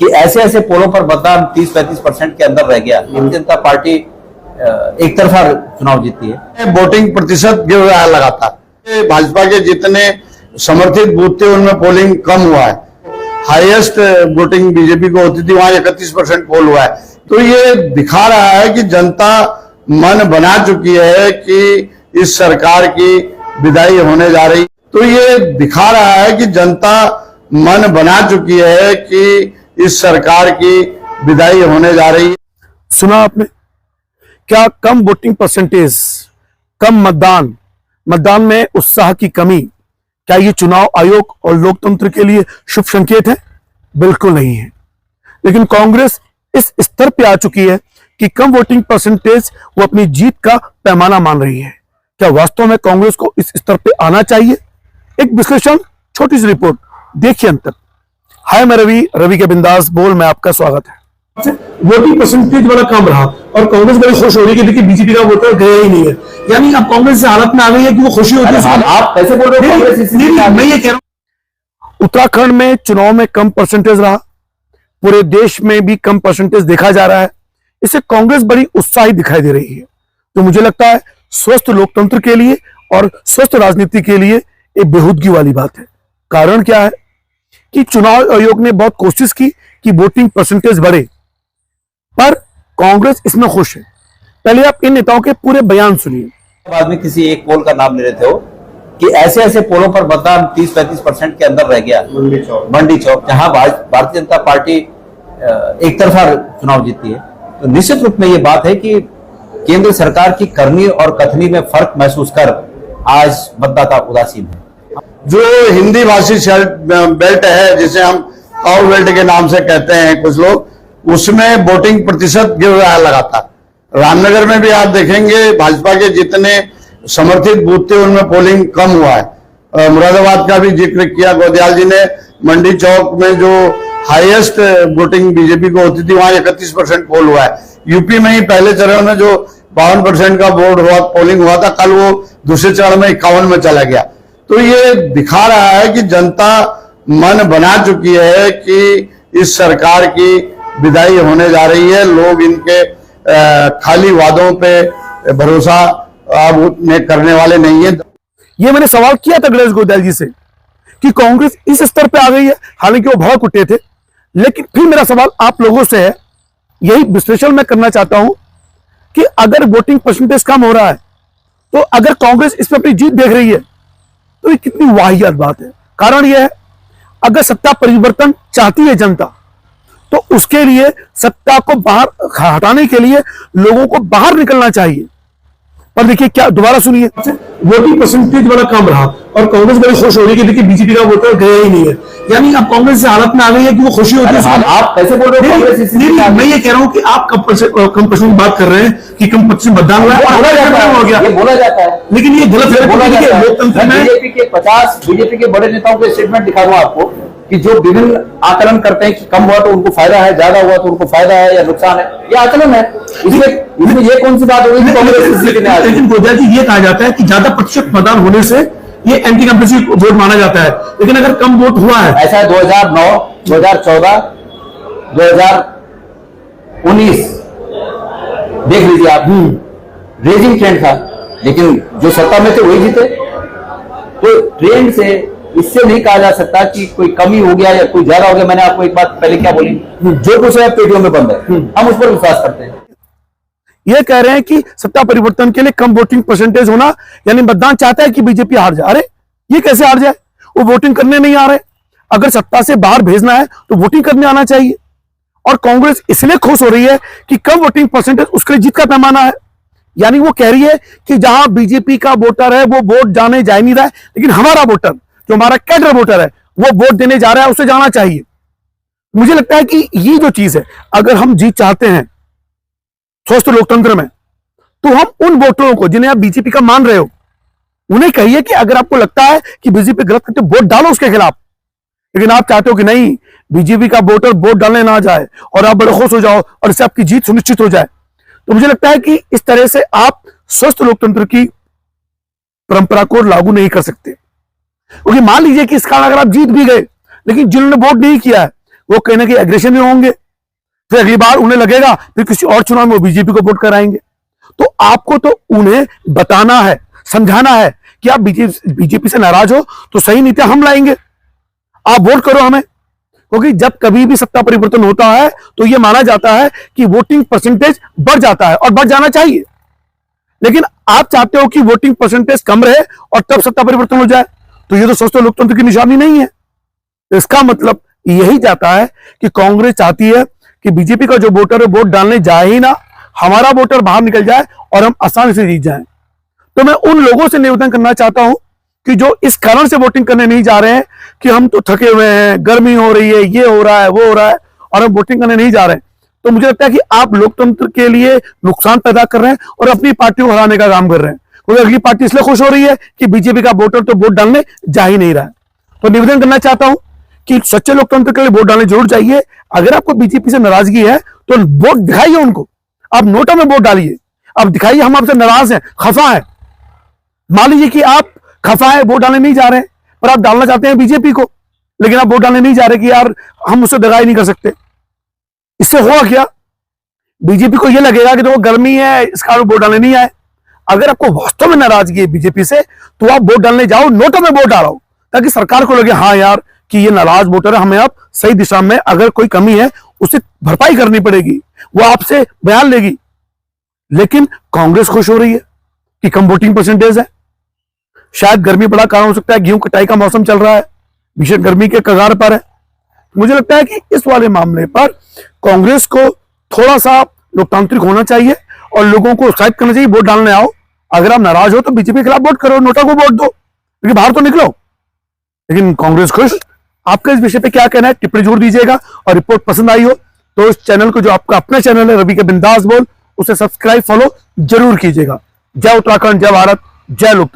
कि ऐसे ऐसे पोलों पर मतदान 30-35% के अंदर रह गया। भारतीय जनता पार्टी एक तरफा चुनाव जीतती है। वोटिंग प्रतिशत गिर रहा है लगातार। भाजपा के जितने समर्थित बूथ थे उनमें पोलिंग कम हुआ है। हाईएस्ट वोटिंग बीजेपी को होती थी, वहां 31% पोल हुआ है। तो ये दिखा रहा है कि जनता मन बना चुकी है कि इस सरकार की विदाई होने जा रही। तो ये दिखा रहा है कि जनता मन बना चुकी है कि इस सरकार की विदाई होने जा रही है। सुना आपने? क्या कम वोटिंग परसेंटेज, कम मतदान में उत्साह की कमी, क्या ये चुनाव आयोग और लोकतंत्र के लिए शुभ संकेत है? बिल्कुल नहीं है। लेकिन कांग्रेस इस स्तर पे आ चुकी है कि कम वोटिंग परसेंटेज वो अपनी जीत का पैमाना मान रही है। क्या वास्तव में कांग्रेस को इस स्तर पे आना चाहिए? एक विश्लेषण, छोटी सी रिपोर्ट, देखिए अंत तक। हाय, मैं रवि के बिंदास बोल में आपका स्वागत है। वोटिंग परसेंटेज वाला काम रहा और कांग्रेस बड़ी खुश हो रही है कि देखिए बीजेपी का वोटर गया ही नहीं है। यानी अब कांग्रेस से हालत में आ गई है कि वो खुशी होती है। आप कैसे बोल रहे हो? मैं ये कह रहा हूं, उत्तराखंड में चुनाव में कम परसेंटेज रहा, पूरे देश में भी कम परसेंटेज देखा जा रहा है। इससे कांग्रेस बड़ी उत्साहित दिखाई दे रही है, तो मुझे लगता है स्वस्थ लोकतंत्र के लिए और स्वस्थ राजनीति के लिए एक बेहूदगी वाली बात है। कारण क्या है कि चुनाव आयोग ने बहुत कोशिश की कि वोटिंग परसेंटेज बढ़े, पर कांग्रेस इसमें खुश है। पहले आप इन नेताओं के पूरे बयान सुनिए। बाद में किसी एक पोल का नाम ले रहे थे हो कि ऐसे ऐसे पोलों पर मतदान 30-35% के अंदर रह गया। मंडी चौक, जहां भारतीय जनता पार्टी एक तरफा चुनाव जीतती है। तो निश्चित रूप में ये बात है कि केंद्र सरकार की करनी और कथनी में फर्क महसूस कर आज मतदाता उदासीन है। जो हिंदी भाषी बेल्ट है, जिसे हम काउ बेल्ट के नाम से कहते हैं कुछ लोग, उसमें वोटिंग प्रतिशत गिर रहा है लगातार। रामनगर में भी आप देखेंगे भाजपा के जितने समर्थित बूथ थे उनमें पोलिंग कम हुआ है। मुरादाबाद का भी जिक्र किया गोदयाल जी ने। मंडी चौक में जो हाईएस्ट वोटिंग बीजेपी को होती थी, वहां 31% पोल हुआ है। यूपी में ही पहले चरण में जो 52% का पोलिंग हुआ था, कल वो दूसरे चरण में 51 में चला गया। तो ये दिखा रहा है कि जनता मन बना चुकी है कि इस सरकार की विदाई होने जा रही है। लोग इनके खाली वादों पे भरोसा अब उतने करने वाले नहीं है। ये मैंने सवाल किया था गणेश गोयल जी से कि कांग्रेस इस स्तर पे आ गई है, हालांकि वो भड़क उठे थे। लेकिन फिर मेरा सवाल आप लोगों से है, यही विश्लेषण मैं करना चाहता हूं कि अगर वोटिंग परसेंटेज कम हो रहा है, तो अगर कांग्रेस इसमें अपनी जीत देख रही है, तो ये कितनी वाहियात बात है। कारण यह है, अगर सत्ता परिवर्तन चाहती है जनता, तो उसके लिए सत्ता को बाहर हटाने के लिए लोगों को बाहर निकलना चाहिए। पर देखिए, क्या दोबारा सुनिए, वोटिंग परसेंटेज वाला काम रहा और कांग्रेस बड़ी खुश हो रही है कि देखिए बीजेपी का वोटर गया ही नहीं है। यानी अब कांग्रेस से हालत में आ गई है कि वो खुशी होती है। आप कैसे बोल रहे हो? मैं ये कह रहा हूं कि आप कम परसेंट बात कर रहे हैं कि कम परसेंट मतदान हुआ है, बोला जाता है, लेकिन ये गलत है। लोकतंत्र में बीजेपी के बड़े नेताओं के स्टेटमेंट दिखा दूं आपको कि जो विभिन्न आकलन करते हैं कि कम हुआ तो उनको फायदा है, ज्यादा हुआ तो उनको फायदा है या नुकसान है, ये आकलन है। इसमें ये कौन सी बात होगी? लेकिन गोयल जी, ये कहा जाता है कि ज्यादा प्रतिशत मतदान होने से ये एंटी कंपल्सरी वोट माना जाता है। लेकिन अगर कम वोट हुआ है, ऐसा है 2009, 2014, 2019 देख लीजिए आप, रेजिंग ट्रेंड था, लेकिन जो सत्ता में थे वही जीते। तो ट्रेंड से इससे नहीं कहा जा सकता कि कोई कमी हो गया या कोई ज्यादा हो गया। मैंने आपको एक बात पहले क्या बोली, जो कुछ है पेटियों में बंद है, हम उस पर विश्वास करते हैं। ये कह रहे हैं कि सत्ता परिवर्तन के लिए कम वोटिंग परसेंटेज होना, यानी मतदान चाहता है कि बीजेपी हार जाए। अरे ये कैसे हार जाए? वो वोटिंग करने नहीं आ रहे। अगर सत्ता से बाहर भेजना है तो वोटिंग करने आना चाहिए। और कांग्रेस इसलिए खुश हो रही है कि कम वोटिंग परसेंटेज उसके जीत का पैमाना है। यानी वो कह रही है कि जहां बीजेपी का वोटर है वो वोट जाने जा नहीं रहा है, लेकिन हमारा वोटर, जो हमारा कैडर वोटर है, वो वोट देने जा रहा है, उसे जाना चाहिए। मुझे लगता है कि ये जो चीज है, अगर हम जीत चाहते हैं स्वस्थ लोकतंत्र में, तो हम उन वोटरों को जिन्हें आप बीजेपी का मान रहे हो, उन्हें कहिए कि अगर आपको लगता है कि बीजेपी गलत करते, वोट डालो उसके खिलाफ। लेकिन आप चाहते हो कि नहीं, बीजेपी का वोटर वोट डालने ना जाए और आप बड़े खुश हो जाओ और इससे आपकी जीत सुनिश्चित हो जाए। तो मुझे लगता है कि इस तरह से आप स्वस्थ लोकतंत्र की परंपरा को लागू नहीं कर सकते। क्योंकि मान लीजिए कि इस कारण अगर आप जीत भी गए, लेकिन जिन्होंने वोट नहीं किया है वो कहीं ना कहीं एग्रेशन में होंगे, फिर अगली बार उन्हें लगेगा फिर किसी और चुनाव में वो बीजेपी को वोट कराएंगे। तो आपको तो उन्हें बताना है, समझाना है कि आप बीजेपी से नाराज हो तो सही नीतियां हम लाएंगे, आप वोट करो हमें। क्योंकि जब कभी भी सत्ता परिवर्तन होता है तो यह माना जाता है कि वोटिंग परसेंटेज बढ़ जाता है और बढ़ जाना चाहिए, लेकिन आप चाहते हो कि वोटिंग परसेंटेज कम रहे और तब सत्ता परिवर्तन हो जाए, तो ये तो स्वस्थ लोकतंत्र की निशानी नहीं है। इसका मतलब यही जाता है कि कांग्रेस चाहती है कि बीजेपी का जो वोटर है वोट डालने जाए ही ना, हमारा वोटर बाहर निकल जाए और हम आसानी से जीत जाएं। तो मैं उन लोगों से निवेदन करना चाहता हूं कि जो इस कारण से वोटिंग करने नहीं जा रहे हैं कि हम तो थके हुए हैं, गर्मी हो रही है, ये हो रहा है, वो हो रहा है, और हम वोटिंग करने नहीं जा रहे हैं, तो मुझे लगता है कि आप लोकतंत्र के लिए नुकसान पैदा कर रहे हैं और अपनी पार्टी को हराने का काम कर रहे हैं। क्योंकि अगली पार्टी इसलिए खुश हो रही है कि बीजेपी का वोटर तो वोट डालने जा ही नहीं रहा है। तो निवेदन करना चाहता हूं कि सच्चे लोकतंत्र के लिए वोट डालने जरूर चाहिए। अगर आपको बीजेपी से नाराजगी है तो वोट दिखाइए उनको, आप नोटा में वोट डालिए, आप दिखाइए हम आपसे नाराज हैं, खफा है। मान लीजिए कि आप खफा है, वोट डालने नहीं जा रहे हैं, पर आप डालना चाहते हैं बीजेपी को, लेकिन आप वोट डालने नहीं जा रहे कि यार हम उससे दगाई नहीं कर सकते। इससे होगा क्या, बीजेपी को यह लगेगा कि तो गर्मी है इस कारण वोट डालने नहीं आए। अगर आपको वास्तव में नाराजगी है बीजेपी से तो आप वोट डालने जाओ, नोटों में वोट डालो, ताकि सरकार को लगे हाँ यार कि ये नाराज वोटर है, हमें आप सही दिशा में अगर कोई कमी है उसे भरपाई करनी पड़ेगी, वो आपसे बयान लेगी। लेकिन कांग्रेस खुश हो रही है कि कम वोटिंग परसेंटेज है, शायद गर्मी बड़ा कारण हो सकता है, गेहूं कटाई का मौसम चल रहा है, भीषण गर्मी के कगार पर है। मुझे लगता है कि इस वाले मामले पर कांग्रेस को थोड़ा सा लोकतांत्रिक होना चाहिए और लोगों को उत्साहित करना चाहिए, वोट डालने आओ। अगर आप नाराज हो तो बीजेपी के खिलाफ वोट करो, नोटा को वोट दो, लेकिन बाहर तो निकलो। लेकिन कांग्रेस खुश। आपका इस विषय पे क्या कहना है टिप्पणी जरूर दीजिएगा, और रिपोर्ट पसंद आई हो तो इस चैनल को, जो आपका अपना चैनल है रवि के बिंदास बोल, उसे सब्सक्राइब फॉलो जरूर कीजिएगा। जय उत्तराखंड, जय भारत, जय लोकतंत्र।